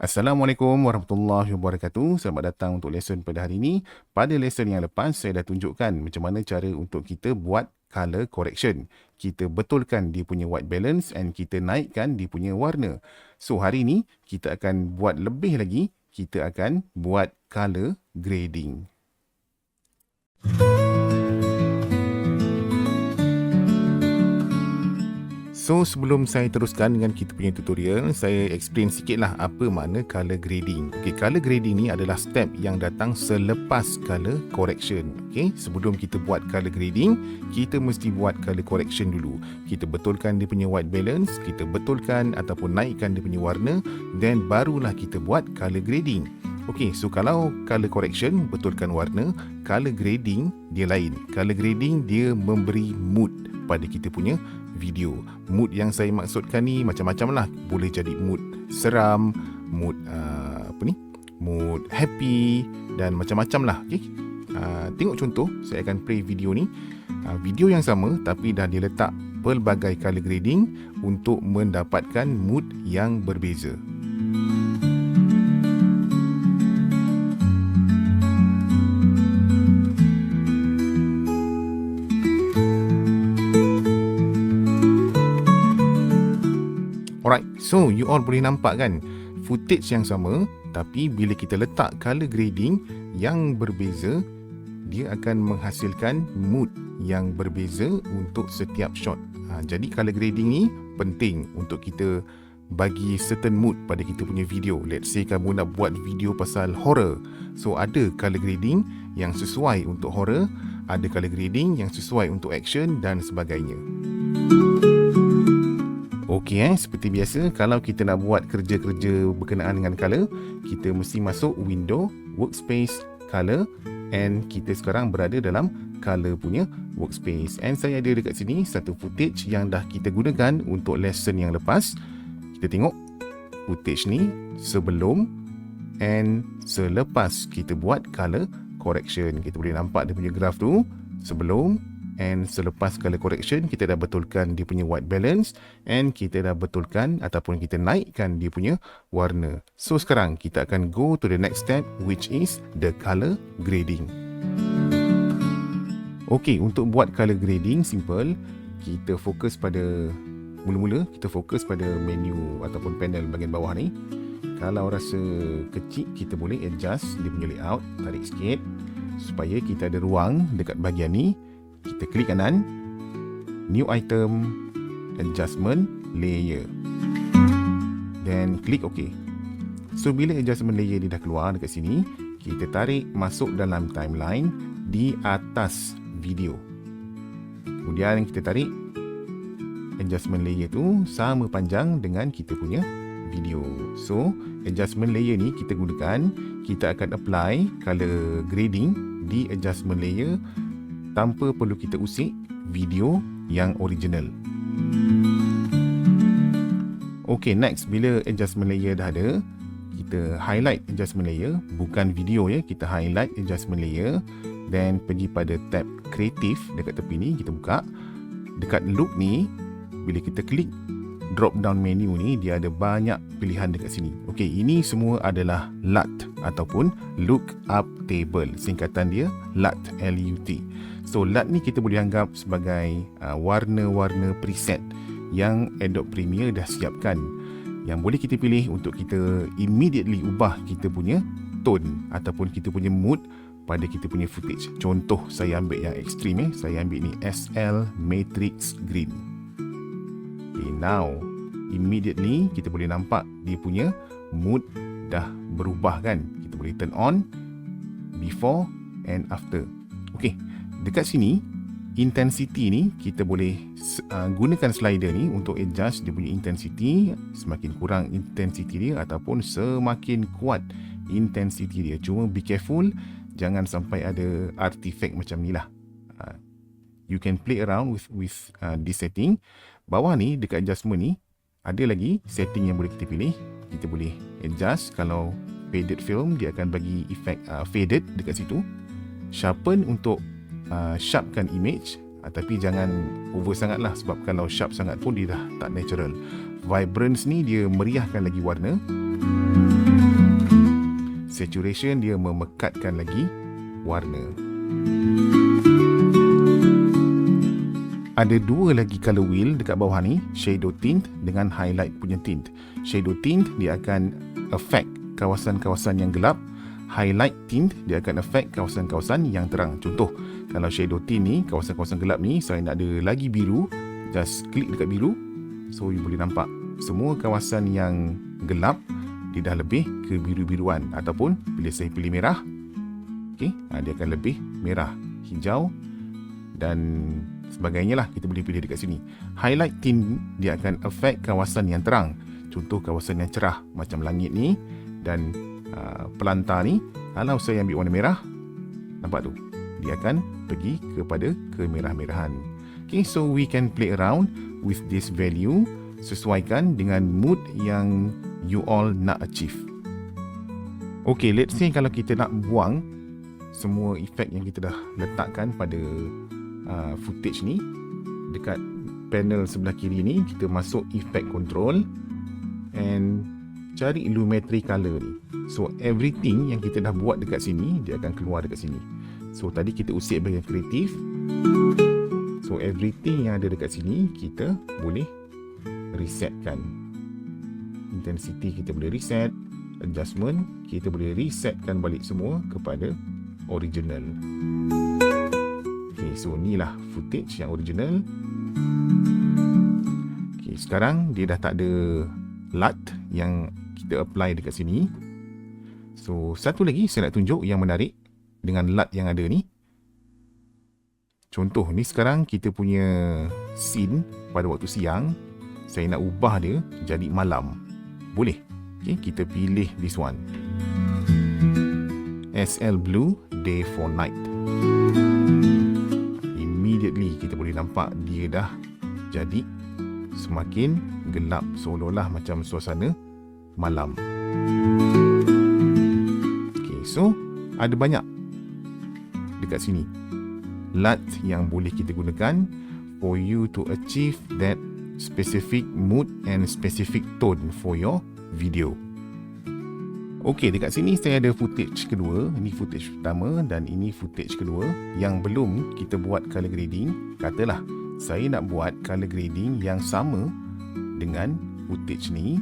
Assalamualaikum warahmatullahi wabarakatuh. Selamat datang untuk lesson pada hari ini. Pada lesson yang lepas, saya dah tunjukkan macam mana cara untuk kita buat color correction. Kita betulkan dia punya white balance and kita naikkan dia punya warna. So, hari ini kita akan buat lebih lagi. Kita akan buat color grading. So, sebelum saya teruskan dengan kita punya tutorial, saya explain sikitlah apa makna color grading. Okay, color grading ni adalah step yang datang selepas color correction. Okay, sebelum kita buat color grading, kita mesti buat color correction dulu. Kita betulkan dia punya white balance, kita betulkan ataupun naikkan dia punya warna, then barulah kita buat color grading. Okay, so kalau color correction, betulkan warna, color grading dia lain. Color grading dia memberi mood pada kita punya video. Mood yang saya maksudkan ni macam-macam lah. Boleh jadi mood seram, mood mood happy dan macam-macam lah. Okay? Tengok contoh, saya akan play video ni. Video yang sama tapi dah diletak pelbagai color grading untuk mendapatkan mood yang berbeza. Alright, so you all boleh nampak kan footage yang sama, tapi bila kita letak color grading yang berbeza, dia akan menghasilkan mood yang berbeza untuk setiap shot. Jadi color grading ni penting untuk kita bagi certain mood pada kita punya video. Let's say kamu nak buat video pasal horror, so ada color grading yang sesuai untuk horror, ada color grading yang sesuai untuk action dan sebagainya. Okey, seperti biasa, kalau kita nak buat kerja-kerja berkenaan dengan color, kita mesti masuk window, workspace, color, and kita sekarang berada dalam color punya workspace. And saya ada dekat sini satu footage yang dah kita gunakan untuk lesson yang lepas. Kita tengok footage ni sebelum and selepas kita buat color correction. Kita boleh nampak dia punya graph tu sebelum and selepas color correction. Kita dah betulkan dia punya white balance and kita dah betulkan ataupun kita naikkan dia punya warna. So sekarang kita akan go to the next step, which is the color grading. Okay, untuk buat color grading simple. Kita fokus pada mula-mula kita fokus pada menu ataupun panel bahagian bawah ni. Kalau rasa kecil, kita boleh adjust dia punya layout, tarik sikit supaya kita ada ruang dekat bahagian ni. Kita klik kanan, new item, adjustment layer, then klik OK. So bila adjustment layer dia dah keluar dekat sini, kita tarik masuk dalam timeline di atas video. Kemudian kita tarik adjustment layer tu sama panjang dengan kita punya video. So adjustment layer ni kita gunakan, kita akan apply color grading di adjustment layer tanpa perlu kita usik video yang original. Okay, next, bila adjustment layer dah ada, kita highlight adjustment layer, bukan video ya, kita highlight adjustment layer, then pergi pada tab creative dekat tepi ni, kita buka. Dekat look ni, bila kita klik drop down menu ni, dia ada banyak pilihan dekat sini. Okay, ini semua adalah LUT ataupun look up table. Singkatan dia LUT, L-U-T. So LUT ni kita boleh anggap sebagai warna-warna preset yang Adobe Premiere dah siapkan, yang boleh kita pilih untuk kita immediately ubah kita punya tone ataupun kita punya mood pada kita punya footage. Contoh saya ambil yang ekstrim saya ambil ni SL Matrix Green. Okay, now immediately kita boleh nampak dia punya mood dah berubah kan. Kita boleh turn on before and after. Okay, dekat sini intensity ni kita boleh gunakan slider ni untuk adjust dia punya intensity, semakin kurang intensity dia ataupun semakin kuat intensity dia. Cuma be careful, jangan sampai ada artifact macam ni lah. You can play around with this setting. Bawah ni dekat adjustment ni ada lagi setting yang boleh kita pilih. Kita boleh adjust. Kalau faded film, dia akan bagi efek faded dekat situ. Sharpen untuk sharpkan image, tapi jangan over sangat lah, sebab kalau sharp sangat pun dia dah tak natural. Vibrance ni dia meriahkan lagi warna. Saturation dia memekatkan lagi warna. Ada dua lagi color wheel dekat bawah ni, shadow tint dengan highlight punya tint. Shadow tint dia akan affect kawasan-kawasan yang gelap. Highlight tint dia akan affect kawasan-kawasan yang terang. Contoh, kalau shadow tint ni, kawasan-kawasan gelap ni, saya nak ada lagi biru, just klik dekat biru. So you boleh nampak semua kawasan yang gelap dia dah lebih ke biru-biruan, ataupun bila saya pilih merah, okay, dia akan lebih merah, hijau dan sebagainya lah. Kita boleh pilih dekat sini. Highlight tint dia akan affect kawasan yang terang. Contoh kawasan yang cerah macam langit ni dan pelantar ni. Kalau saya ambil warna merah, nampak tu, dia akan pergi kepada kemerah-merahan. Okay, so we can play around with this value, sesuaikan dengan mood yang you all nak achieve. Okay, let's say kalau kita nak buang semua efek yang kita dah letakkan pada footage ni, dekat panel sebelah kiri ni kita masuk effect control and cari lumetri color ni. So everything yang kita dah buat dekat sini dia akan keluar dekat sini. So tadi kita usik bahagian kreatif, so everything yang ada dekat sini kita boleh resetkan. Intensity kita boleh reset, adjustment kita boleh resetkan balik semua kepada original. Okay, so inilah footage yang original. Okay, sekarang dia dah tak ada LUT yang kita apply dekat sini. So satu lagi saya nak tunjuk yang menarik dengan LUT yang ada ni. Contoh ni sekarang kita punya scene pada waktu siang, saya nak ubah dia jadi malam. Boleh. Okay, kita pilih this one, SL Blue Day for Night. Immediately kita boleh nampak dia dah jadi semakin gelap, seolah-olah macam suasana malam. Okay, so ada banyak dekat sini LUT yang boleh kita gunakan for you to achieve that specific mood and specific tone for your video. Okey, dekat sini saya ada footage kedua. Ini footage pertama dan ini footage kedua yang belum kita buat color grading. Katalah saya nak buat color grading yang sama dengan footage ni.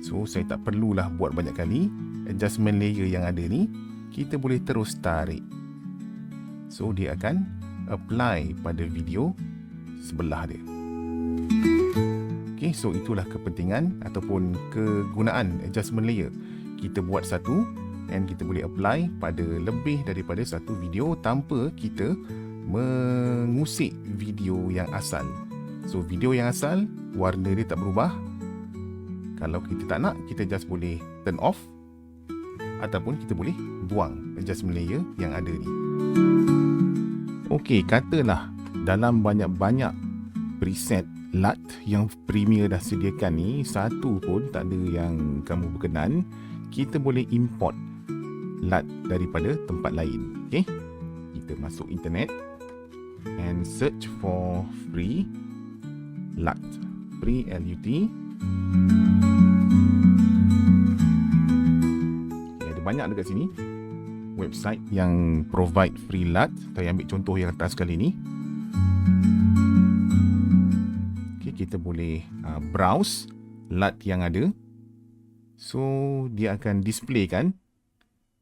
So saya tak perlulah buat banyak kali. Adjustment layer yang ada ni kita boleh terus tarik. So dia akan apply pada video sebelah dia. Okay, so itulah kepentingan ataupun kegunaan adjustment layer. Kita buat satu and kita boleh apply pada lebih daripada satu video tanpa kita mengusik video yang asal. So video yang asal, warna dia tak berubah. Kalau kita tak nak, kita just boleh turn off ataupun kita boleh buang adjustment layer yang ada ni. Okey, katalah dalam banyak-banyak preset LUT yang Premiere dah sediakan ni, satu pun tak ada yang kamu berkenan, kita boleh import LUT daripada tempat lain. Okay? Kita masuk internet and search for free LUT. Free LUT. Okay, ada banyak dekat sini website yang provide free LUT. Saya ambil contoh yang atas sekali ni. Kita boleh browse LUT yang ada. So dia akan displaykan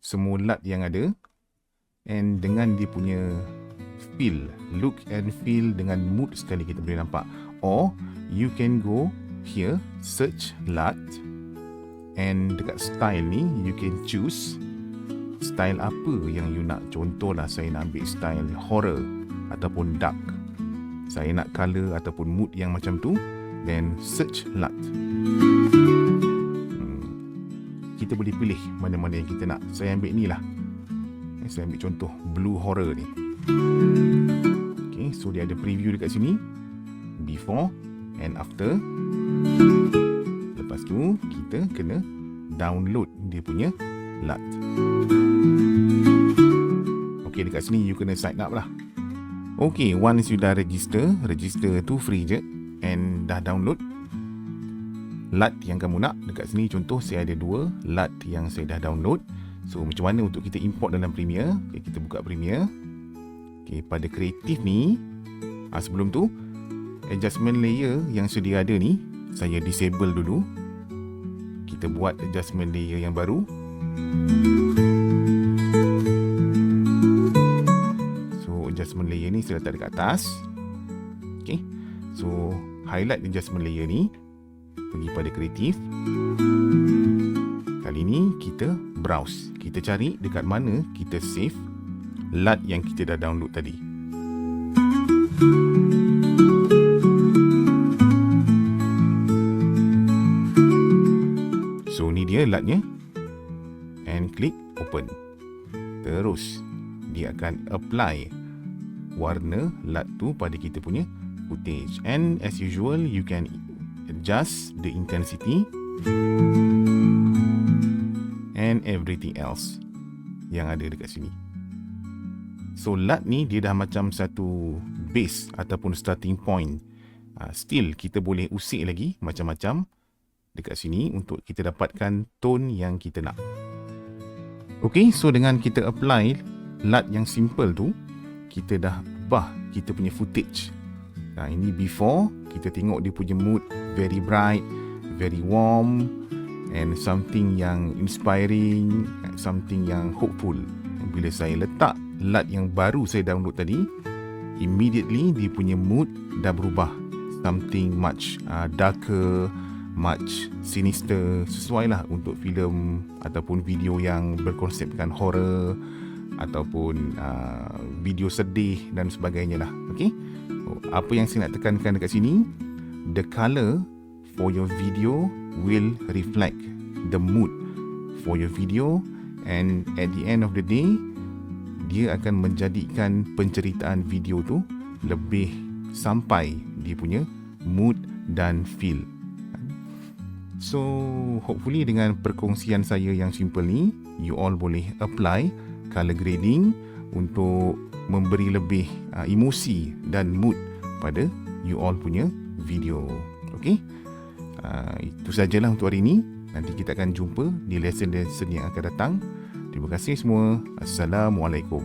semua LUT yang ada and dengan dia punya feel, look and feel dengan mood sekali kita boleh nampak. Or you can go here, search LUT and dekat style ni you can choose style apa yang you nak. Contohlah saya nak ambil style horror ataupun dark. Saya nak color ataupun mood yang macam tu, then search LUT. Kita boleh pilih mana-mana yang kita nak. Saya ambil ni lah. Saya ambil contoh blue horror ni. Okay, so dia ada preview dekat sini, before and after. Lepas tu kita kena download dia punya LUT. Okay, dekat sini you kena sign up lah. Okay, once you dah register tu free je and dah download LUT yang kamu nak. Dekat sini contoh saya ada dua LUT yang saya dah download. So macam mana untuk kita import dalam Premiere? Okay, kita buka Premiere. Okay, pada kreatif ni, sebelum tu adjustment layer yang sedia ada ni saya disable dulu. Kita buat adjustment layer yang baru. So adjustment layer ni saya letak dekat atas. Okay, so highlight adjustment layer ni, pergi pada kreatif. Kali ni kita browse, kita cari dekat mana kita save LUT yang kita dah download tadi. So ni dia LUT-nya, and klik open. Terus dia akan apply warna LUT tu pada kita punya footage. And as usual, you can adjust the intensity and everything else yang ada dekat sini. So LUT ni dia dah macam satu base ataupun starting point. Still kita boleh usik lagi macam-macam dekat sini untuk kita dapatkan tone yang kita nak. Okay, so dengan kita apply LUT yang simple tu, kita dah ubah kita punya footage. Ini before, kita tengok dia punya mood very bright, very warm, and something yang inspiring, something yang hopeful. Bila saya letak LUT yang baru saya download tadi, immediately dia punya mood dah berubah. Something much darker, much sinister, sesuai lah untuk filem ataupun video yang berkonsepkan horror ataupun video sedih dan sebagainya lah. Okay, apa yang saya nak tekankan dekat sini, the color for your video will reflect the mood for your video, and at the end of the day dia akan menjadikan penceritaan video tu lebih sampai dia punya mood dan feel. So hopefully dengan perkongsian saya yang simple ni, you all boleh apply color grading untuk memberi lebih emosi dan mood pada you all punya video. Okay, itu sajalah untuk hari ini. Nanti kita akan jumpa di lesson-lesson yang akan datang. Terima kasih semua. Assalamualaikum.